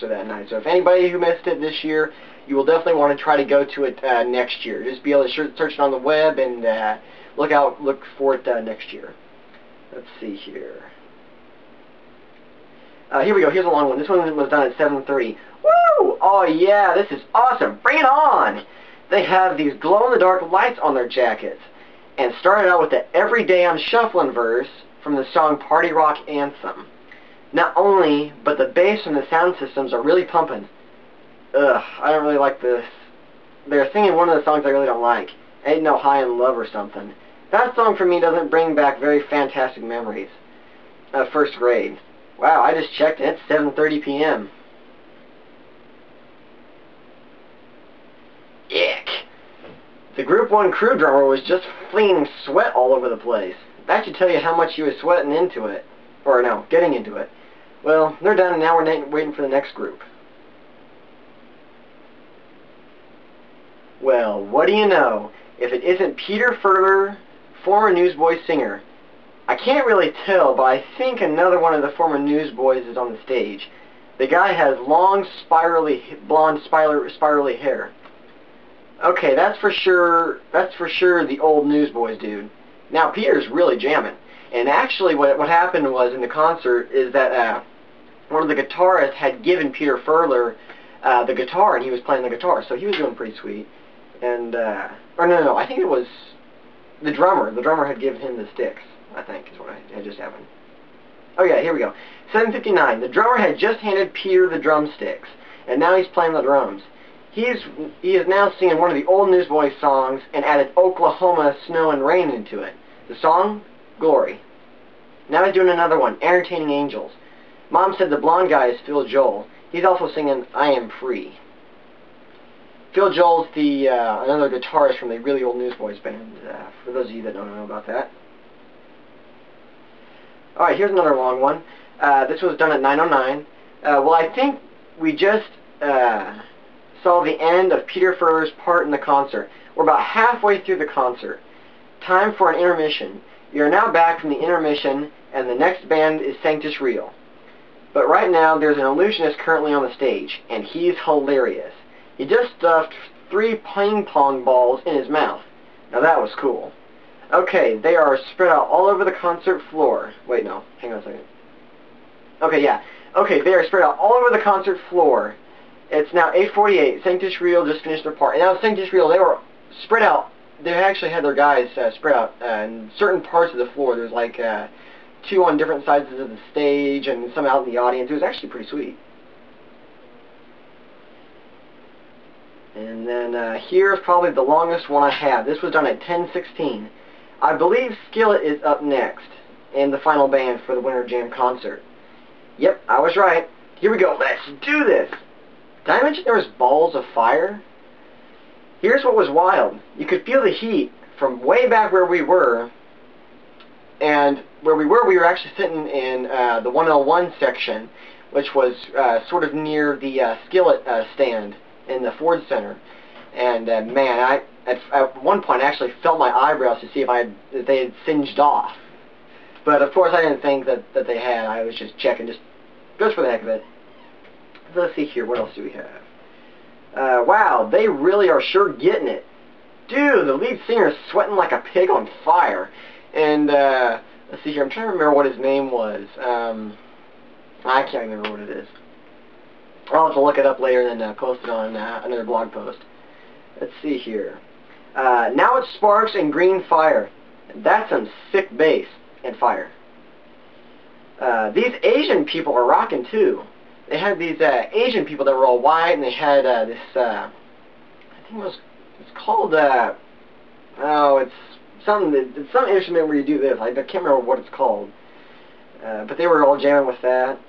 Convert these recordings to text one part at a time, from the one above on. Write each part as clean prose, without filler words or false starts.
concert that night. So if anybody who missed it this year, you will definitely want to try to go to it next year. Just be able to search it on the web and look for it next year. Let's see here. Here we go. Here's a long one. This one was done at 7:30. Woo! Oh yeah, this is awesome. Bring it on! They have these glow-in-the-dark lights on their jackets, and started out with the "Every Day I'm Shufflin' verse from the song Party Rock Anthem. Not only, but the bass and the sound systems are really pumping. Ugh, I don't really like this. They're singing one of the songs I really don't like. Ain't No High in Love or something. That song for me doesn't bring back very fantastic memories of first grade. Wow, I just checked and it's 7:30 p.m. Ick. The Group 1 crew drummer was just flinging sweat all over the place. That should tell you how much he was sweating into it. Or no, getting into it. Well, they're done and now we're waiting for the next group. Well, what do you know? If it isn't Peter Furler, former Newsboys singer. I can't really tell, but I think another one of the former Newsboys is on the stage. The guy has long, blonde, spirally hair. Okay, that's for sure the old Newsboys dude. Now Peter's really jamming. And actually what happened was in the concert is that one of the guitarists had given Peter Furler the guitar, and he was playing the guitar, so he was doing pretty sweet. And or no, I think it was the drummer. The drummer had given him the sticks, I think, is what had just happened. Oh yeah, here we go. 7:59. The drummer had just handed Peter the drumsticks, and now he's playing the drums. He is now singing one of the old Newsboys songs and added Oklahoma Snow and Rain into it. The song, Glory. Now he's doing another one, Entertaining Angels. Mom said the blonde guy is Phil Joel. He's also singing I Am Free. Phil Joel's the another guitarist from the really old Newsboys band, for those of you that don't know about that. Alright, here's another long one. This was done at 9:09. Well, I think we just saw the end of Peter Furler's part in the concert. We're about halfway through the concert. Time for an intermission. We are now back from the intermission, and the next band is Sanctus Real. But right now, there's an illusionist currently on the stage, and he's hilarious. He just stuffed 3 ping pong balls in his mouth. Now that was cool. Okay, they are spread out all over the concert floor. Wait, no. Hang on a second. Okay, yeah. Okay, they are spread out all over the concert floor. It's now 8:48. Sanctus Real just finished their part. And now Sanctus Real, they were spread out. They actually had their guys spread out in certain parts of the floor. There's like 2 on different sides of the stage and some out in the audience. It was actually pretty sweet. And then here's probably the longest one I have. This was done at 10:16. I believe Skillet is up next in the final band for the Winter Jam concert. Yep, I was right. Here we go. Let's do this. Did I mention there was balls of fire? Here's what was wild. You could feel the heat from way back where we were. And where we were actually sitting in the 101 section, which was sort of near the Skillet stand in the Ford Center. And man, at one point I actually felt my eyebrows to see if they had singed off. But of course I didn't think that they had. I was just checking, just for the heck of it. So let's see here, what else do we have? Wow, they really are sure getting it. Dude, the lead singer is sweating like a pig on fire. And let's see here, I'm trying to remember what his name was. I can't remember what it is. I'll have to look it up later and then post it on another blog post. Let's see here. Now it's Sparks and Green Fire. That's some sick bass and fire. These Asian people are rocking too. They had these Asian people that were all white, and they had this, I think it's called, it's some instrument where you do this. I can't remember what it's called. But they were all jamming with that.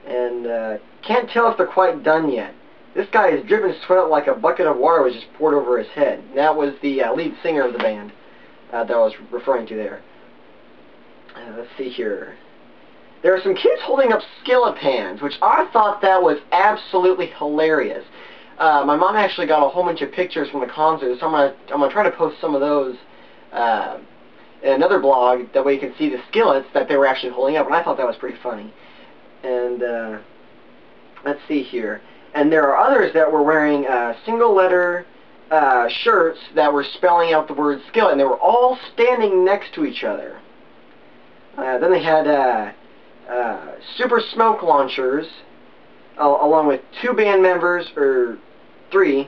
And can't tell if they're quite done yet. This guy is dripping sweat like a bucket of water was just poured over his head. And that was the lead singer of the band that I was referring to there. Let's see here. There are some kids holding up skillet pans, which I thought that was absolutely hilarious. My mom actually got a whole bunch of pictures from the concert, so I'm gonna try to post some of those in another blog. That way you can see the skillets that they were actually holding up, and I thought that was pretty funny. And Let's see here. And there are others that were wearing single letter shirts that were spelling out the word skillet, and they were all standing next to each other. Then they had super smoke launchers, along with 2 band members, or 3,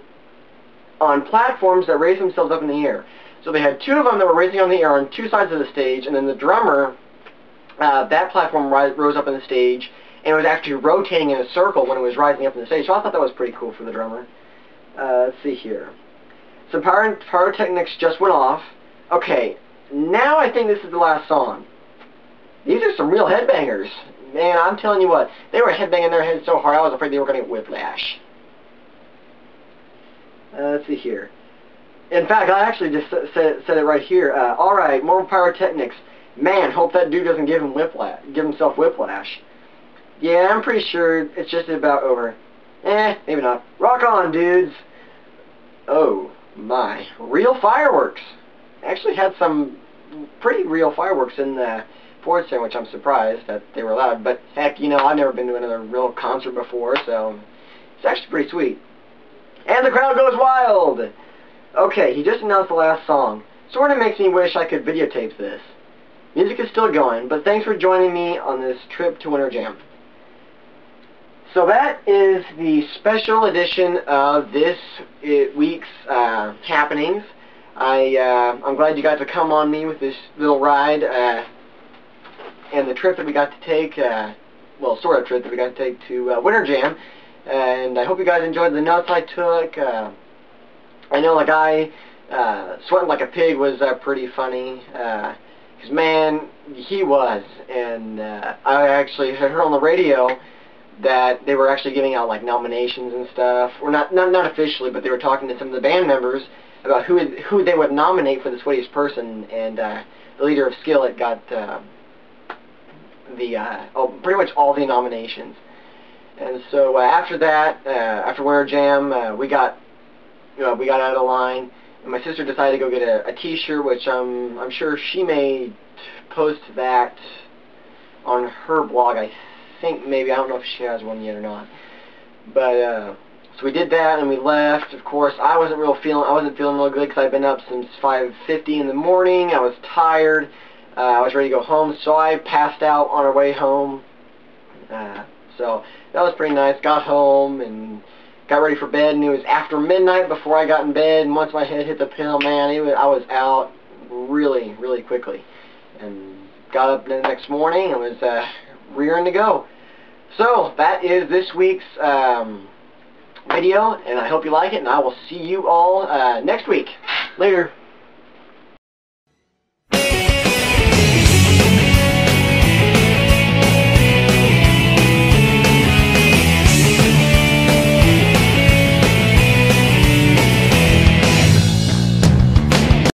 on platforms that raised themselves up in the air. So they had 2 of them that were raising on the air on 2 sides of the stage, and then the drummer, that platform rose up in the stage, and it was actually rotating in a circle when it was rising up in the stage. So I thought that was pretty cool for the drummer. Let's see here. Some pyrotechnics just went off. Okay, now I think this is the last song. These are some real headbangers. Man, I'm telling you what, they were headbanging their heads so hard I was afraid they were going to get whiplash. Let's see here. In fact, I actually just said it right here. Alright, more pyrotechnics. Man, hope that dude doesn't give himself whiplash. Yeah, I'm pretty sure it's just about over. Maybe not. Rock on, dudes! Oh, my. Real fireworks! Actually had some pretty real fireworks in the Ford Center, which I'm surprised that they were allowed. But, heck, you know, I've never been to another real concert before, so it's actually pretty sweet. And the crowd goes wild! Okay, he just announced the last song. Sort of makes me wish I could videotape this. Music is still going, but thanks for joining me on this trip to Winter Jam. So that is the special edition of this week's happenings. I'm glad you got to come on me with this little ride and the trip that we got to take, well, sort of trip that we got to take to Winter Jam. And I hope you guys enjoyed the notes I took. I know the guy sweating like a pig was pretty funny. Because, man, he was. And I actually had heard on the radio that they were actually giving out, like, nominations and stuff. Or not officially, but they were talking to some of the band members about who they would nominate for the sweatiest person. And the leader of Skillet got pretty much all the nominations. And so after that, after Winter Jam, we got out of the line. And my sister decided to go get a T-shirt, which I'm sure she may post that on her blog. I think maybe, I don't know if she has one yet or not. But so we did that and we left. Of course, I wasn't feeling real good because I'd been up since 5:50 in the morning. I was tired. I was ready to go home, so I passed out on our way home. So that was pretty nice. Got home and got ready for bed, and it was after midnight before I got in bed, and once my head hit the pillow, man, I was out really, really quickly. And got up the next morning and was rearing to go. So that is this week's video, and I hope you like it, and I will see you all next week. Later.